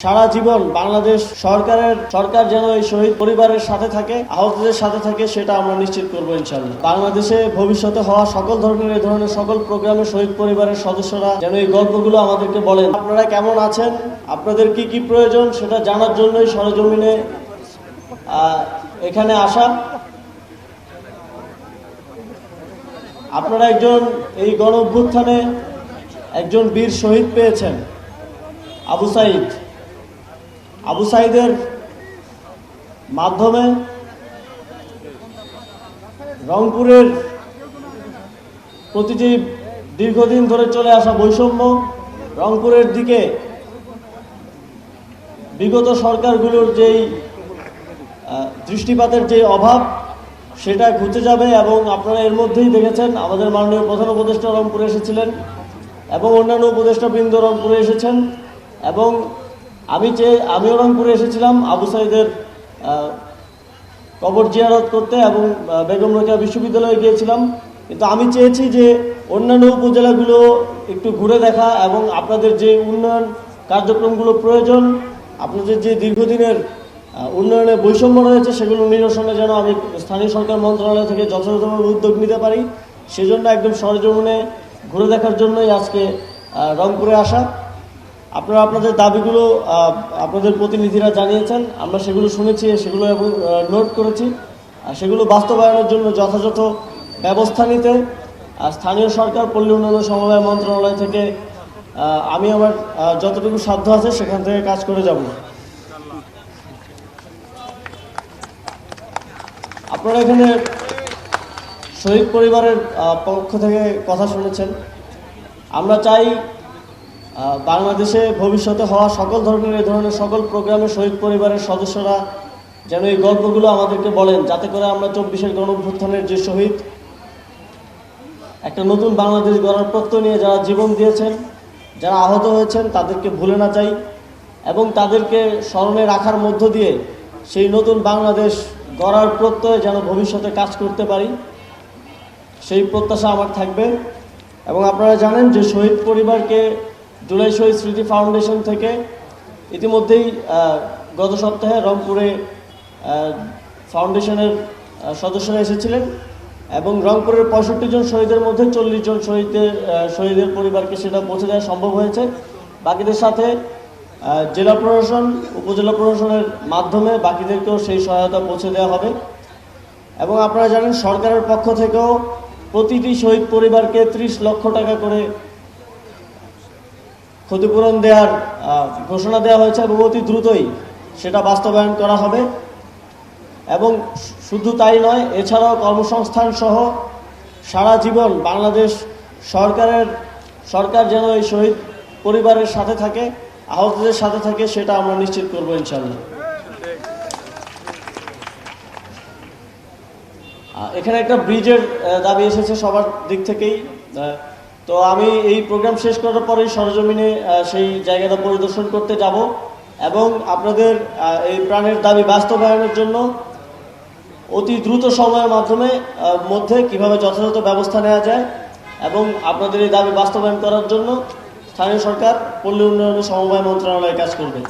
সারা জীবন বাংলাদেশ সরকার যেন এই শহীদ পরিবারের সাথে থাকে, আহতদের সাথে থাকে, সেটা আমরা নিশ্চিত করবো ইনশাআল্লাহ। বাংলাদেশে ভবিষ্যতে হওয়া সকল ধরনের এই ধরনের সকল প্রোগ্রামে শহীদ পরিবারের সদস্যরা যেন এই গল্পগুলো আমাদেরকে বলেন। আপনারা কেমন আছেন, আপনাদের কি কি প্রয়োজন সেটা জানার জন্যই সরেজমিনে এখানে আসা। আপনারা এই গণ অভ্যুত্থানে একজন বীর শহীদ পেয়েছেন, আবু সাঈদের মাধ্যমে রংপুরের প্রতিটি দীর্ঘদিন ধরে চলে আসা বৈষম্য, রংপুরের দিকে বিগত সরকারগুলোর যেই দৃষ্টিপাতের যে অভাব, সেটা ঘুচে যাবে। এবং আপনারা এর মধ্যেই দেখেছেন আমাদের মাননীয় প্রধান উপদেষ্টা রংপুরে এসেছিলেন এবং অন্যান্য উপদেষ্টাবৃন্দ রংপুরে এসেছেন, এবং আমিও রংপুরে এসেছিলাম আবু সাঈদের কবর জিয়ারত করতে এবং বেগম রোকেয়া বিশ্ববিদ্যালয়ে গিয়েছিলাম। কিন্তু আমি চেয়েছি যে অন্যান্য উপজেলাগুলো একটু ঘুরে দেখা এবং আপনাদের যে উন্নয়ন কার্যক্রমগুলো প্রয়োজন, আপনাদের যে দীর্ঘদিনের উন্নয়নের বৈষম্য রয়েছে, সেগুলো নিরসনে যেন আমি স্থানীয় সরকার মন্ত্রণালয় থেকে যথাযথভাবে উদ্যোগ নিতে পারি, সেজন্য একদম সরেজমিনে ঘুরে দেখার জন্যই আজকে রংপুরে আসা। আপনারা আপনাদের দাবিগুলো আপনাদের প্রতিনিধিরা জানিয়েছেন, আমরা সেগুলো শুনেছি, সেগুলো এবং নোট করেছি। সেগুলো বাস্তবায়নের জন্য যথাযথ ব্যবস্থা নিতে স্থানীয় সরকার, পল্লী উন্নয়ন সমবায় মন্ত্রণালয় থেকে আমি আমার যতটুকু সাধ্য আছে সেখান থেকে কাজ করে যাব। আপনারা এখানে শহীদ পরিবারের পক্ষ থেকে কথা শুনেছেন। আমরা চাই বাংলাদেশে ভবিষ্যতে হওয়া সকল ধরনের এই ধরনের সকল প্রোগ্রামে শহীদ পরিবারের সদস্যরা যেন এই গল্পগুলো আমাদেরকে বলেন, যাতে করে আমরা ২৪-এর গণ অভ্যুত্থানের যে শহীদ, একটা নতুন বাংলাদেশ গড়ার প্রত্যয় নিয়ে যারা জীবন দিয়েছেন, যারা আহত হয়েছেন, তাদেরকে ভুলে না যাই এবং তাদেরকে স্মরণে রাখার মধ্য দিয়ে সেই নতুন বাংলাদেশ গড়ার প্রত্যয়ে যেন ভবিষ্যতে কাজ করতে পারি, সেই প্রত্যাশা আমার থাকবে। এবং আপনারা জানেন যে শহীদ পরিবারকে জুলাই শহীদ স্মৃতি ফাউন্ডেশন থেকে ইতিমধ্যেই গত সপ্তাহে রংপুরে ফাউন্ডেশনের সদস্যরা এসেছিলেন এবং রংপুরের ৬৫ জন শহীদের মধ্যে ৪০ জন শহীদের পরিবারকে সেটা পৌঁছে দেওয়া সম্ভব হয়েছে। বাকিদের সাথে জেলা প্রশাসন, উপজেলা প্রশাসনের মাধ্যমে বাকিদেরকেও সেই সহায়তা পৌঁছে দেওয়া হবে। এবং আপনারা জানেন সরকারের পক্ষ থেকেও প্রতিটি শহীদ পরিবারকে ৩০ লক্ষ টাকা করে ক্ষতিপূরণ দেওয়ার ঘোষণা দেওয়া হয়েছে এবং অতি দ্রুতই সেটা বাস্তবায়ন করা হবে। এবং শুধু তাই নয়, এছাড়াও কর্মসংস্থান সহ সারা জীবন বাংলাদেশ সরকার যেন এই শহীদ পরিবারের সাথে থাকে, আহতদের সাথে থাকে, সেটা আমরা নিশ্চিত করবো ইনশাআল্লাহ। এখানে একটা ব্রিজের দাবি এসেছে সবার দিক থেকেই। তো আমি এই প্রোগ্রাম শেষ করার পরেই সরজমিনে সেই জায়গাটা পরিদর্শন করতে যাব এবং আপনাদের এই প্রাণের দাবি বাস্তবায়নের জন্য অতি দ্রুত সময়ের মধ্যে কিভাবে যথাযথ ব্যবস্থা নেওয়া যায় এবং আপনাদের এই দাবি বাস্তবায়ন করার জন্য স্থানীয় সরকার, পল্লী উন্নয়ন সমবায় মন্ত্রণালয় কাজ করবে।